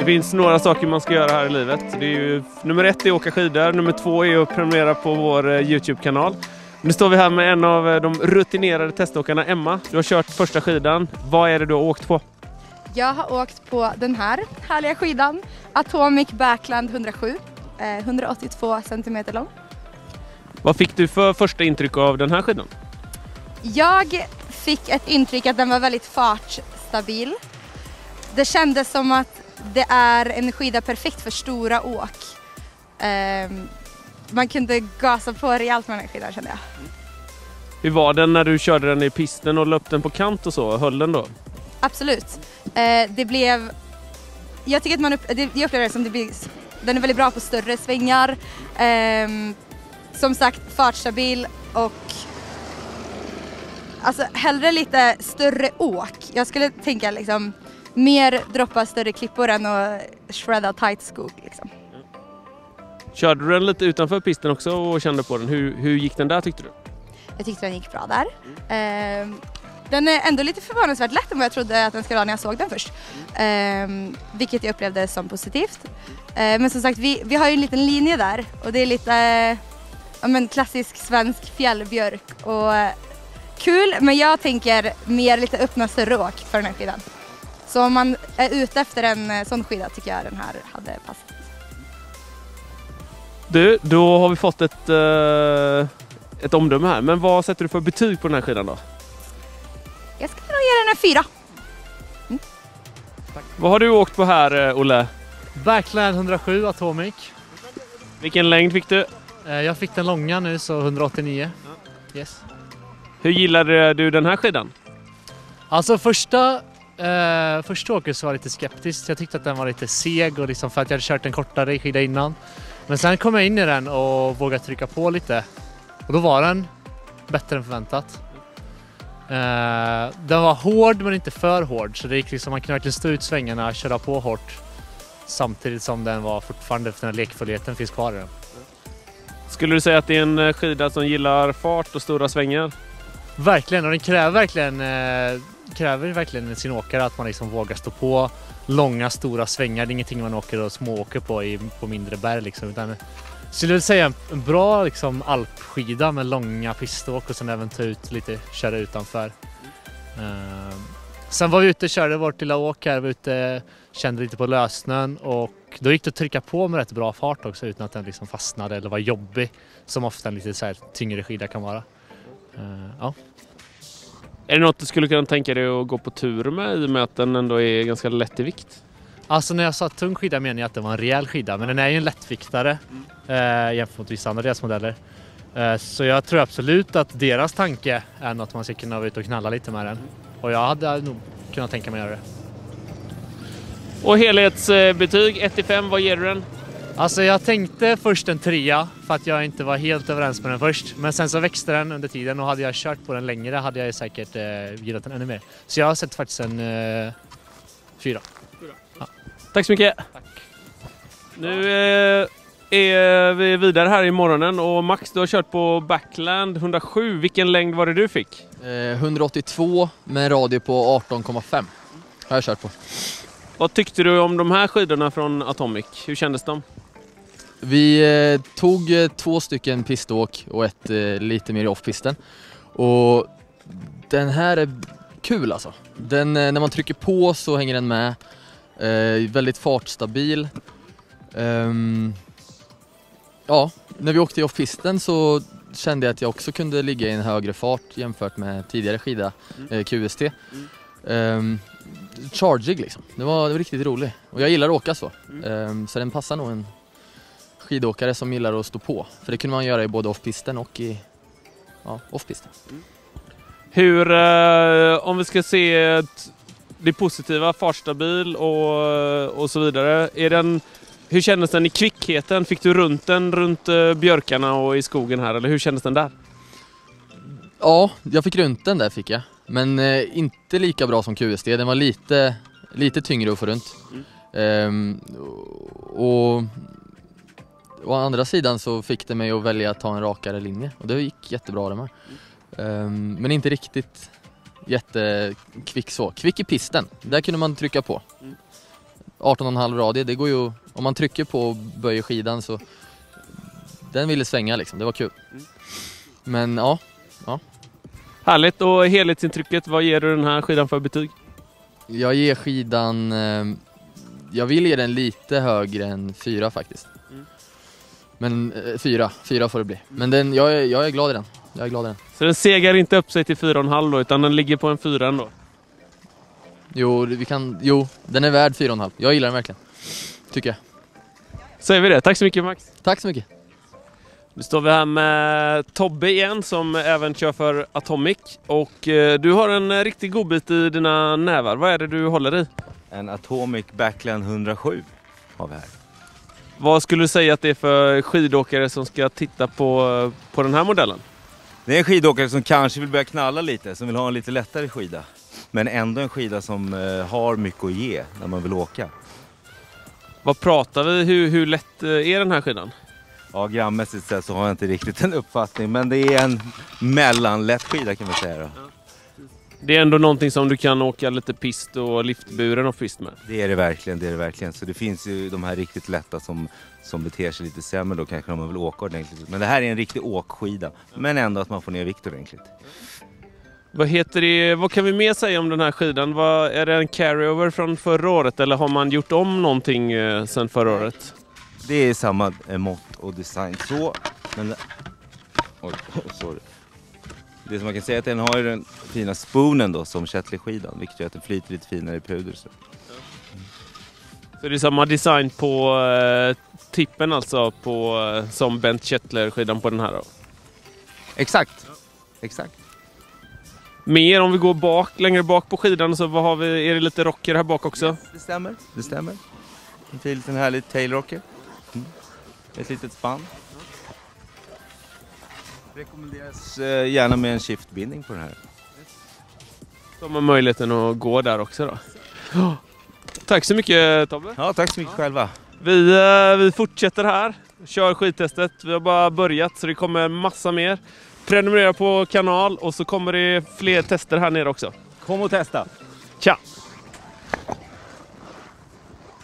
Det finns några saker man ska göra här i livet. Det är ju, nummer 1 är att åka skidor, nummer 2 är att prenumerera på vår YouTube-kanal. Nu står vi här med en av de rutinerade teståkarna, Emma. Du har kört första skidan. Vad är det du har åkt på? Jag har åkt på den här härliga skidan, Atomic Backland 107, 182 cm lång. Vad fick du för första intryck av den här skidan? Jag fick ett intryck att den var väldigt fartstabil. Det kändes som att det är en skida perfekt för stora åk. Man kunde gasa på rejält med den här skidan, kände jag. Hur var den när du körde den i pisten och löpte den på kant och så? Höll den då? Absolut. Det blev... Jag tycker att jag upplever det som den är väldigt bra på större svängar. Som sagt, fartstabil och... Alltså hellre lite större åk. Jag skulle tänka liksom mer droppa större klippor än att shredda tight skog liksom. Körde du den lite utanför pisten också och kände på den? Hur gick den där tyckte du? Jag tyckte den gick bra där. Den är ändå lite förvånansvärt lätt än vad jag trodde att den skulle vara när jag såg den först. Vilket jag upplevde som positivt. Men som sagt, vi har ju en liten linje där och det är lite klassisk svensk fjällbjörk. Och kul, men jag tänker mer lite öppna större åk för den här skidan. Så om man är ute efter en sån skida tycker jag den här hade passat. Du, då har vi fått ett omdöme här. Men vad sätter du för betyg på den här skidan då? Jag ska nog ge den en 4. Tack. Vad har du åkt på här, Olle? Backland 107 Atomic. Vilken längd fick du? Jag fick den långa nu, så 189. Yes. Hur gillade du den här skidan? Alltså första åket så var jag lite skeptisk. Jag tyckte att den var lite seg och liksom för att jag hade kört en kortare skida innan. Men sen kom jag in i den och vågade trycka på lite. Och då var den bättre än förväntat. Den var hård men inte för hård. Så det gick liksom, man kunde verkligen stå ut svängarna och köra på hårt. Samtidigt som den var fortfarande, för den här lekfullheten finns kvar i den. Skulle du säga att det är en skida som gillar fart och stora svängar? Verkligen, och den kräver verkligen sin åkare att man liksom vågar stå på långa stora svängar. Det är ingenting man åker och smååker på mindre berg liksom, utan skulle jag säga en bra liksom alpskida med långa piståk och sen även ta ut lite, köra utanför. Sen var vi ute och körde vårt lilla åk här, vi var ute, kände lite på lösnön och då gick det att trycka på med rätt bra fart också utan att den liksom fastnade eller var jobbig som ofta en lite så här tyngre skida kan vara. Ja. Är det något du skulle kunna tänka dig att gå på tur med i och med att den ändå är ganska lätt i vikt? Alltså när jag sa tung skida menar jag att det var en rejäl skida, men den är ju en lättviktare jämfört med vissa andra deras modeller. Så jag tror absolut att deras tanke är något man ska kunna vara ute och knalla lite med den. Och jag hade nog kunnat tänka mig att göra det. Och helhetsbetyg 1-5, vad ger du den? Alltså jag tänkte först en 3 för att jag inte var helt överens med den först. Men sen så växte den under tiden och hade jag kört på den längre hade jag säkert gillat den ännu mer. Så jag har sett faktiskt en 4. Ja. Tack så mycket. Tack. Nu är vi vidare här i morgonen och Max, du har kört på Backland 107. Vilken längd var det du fick? 182 med radio på 18,5 har jag kört på. Vad tyckte du om de här skidorna från Atomic? Hur kändes de? Vi tog 2 stycken piståk och ett lite mer i off-pisten. Och den här är kul alltså. När man trycker på så hänger den med. Väldigt fartstabil. Ja, när vi åkte i off-pisten så kände jag att jag också kunde ligga i en högre fart jämfört med tidigare skida, QST. Chargig liksom. Det var riktigt roligt. Och jag gillar att åka så. Så den passar nog en skidåkare som gillar att stå på. För det kunde man göra i både off-pisten och i off-pisten. Hur, om vi ska se det positiva, fartstabil och så vidare. Hur kändes den i kvickheten? Fick du runt björkarna och i skogen här? Eller hur kändes den där? Ja, jag fick runt den där fick jag. Men inte lika bra som QST. Den var lite tyngre att få runt. Och å andra sidan så fick det mig att välja att ta en rakare linje. Och det gick jättebra det med. Men inte riktigt jättekvick så. Kvick i pisten, där kunde man trycka på. 18,5 radie, det går ju, om man trycker på och böjer skidan så den ville svänga liksom, det var kul. Men ja. Härligt, och helhetsintrycket, vad ger du den här skidan för betyg? Jag ger skidan, jag vill ge den lite högre än 4 faktiskt. Men 4 får det bli. Men jag är glad i den. Så den segar inte upp sig till 4,5 då, utan den ligger på en 4 ändå? Jo, den är värd 4,5. Jag gillar den verkligen. Tycker jag. Säger vi det. Tack så mycket, Max. Tack så mycket. Nu står vi här med Tobbe igen som även kör för Atomic. Och du har en riktig godbit i dina nävar. Vad är det du håller i? En Atomic Backland 107 har vi här. Vad skulle du säga att det är för skidåkare som ska titta på den här modellen? Det är en skidåkare som kanske vill börja knalla lite, som vill ha en lite lättare skida. Men ändå en skida som har mycket att ge när man vill åka. Vad pratar vi? Hur lätt är den här skidan? Ja, grammässigt sett så har jag inte riktigt en uppfattning, men det är en mellanlätt skida kan man säga då. Det är ändå någonting som du kan åka lite pist och liftburen och pist med. Det är det verkligen. Så det finns ju de här riktigt lätta som beter sig lite sämre då kanske man vill åka ordentligt. Men det här är en riktig åkskida, men ändå att man får ner vikt ordentligt. Vad kan vi mer säga om den här skidan? Är det en carryover från förra året eller har man gjort om någonting sedan förra året? Det är samma mått och design så, men sorry. Det som man kan säga är att den har ju den fina spoonen då som Shettley-skidan, vilket gör att den flyter lite finare i puder. Så det är samma design på tippen alltså som Bent Shetler-skidan på den här då? Exakt. Mer om vi går längre bak på skidan så vad har vi? Är det lite rocker här bak också? Det stämmer. En fin liten härlig tailrocker. Ett litet spann. Rekommenderas gärna med en shiftbindning på den här. De har möjligheten att gå där också då. Tack så mycket, Tobbe. Ja, tack så mycket själva. Vi fortsätter här. Kör skidtestet. Vi har bara börjat så det kommer massa mer. Prenumerera på kanal och så kommer det fler tester här nere också. Kom och testa. Tja!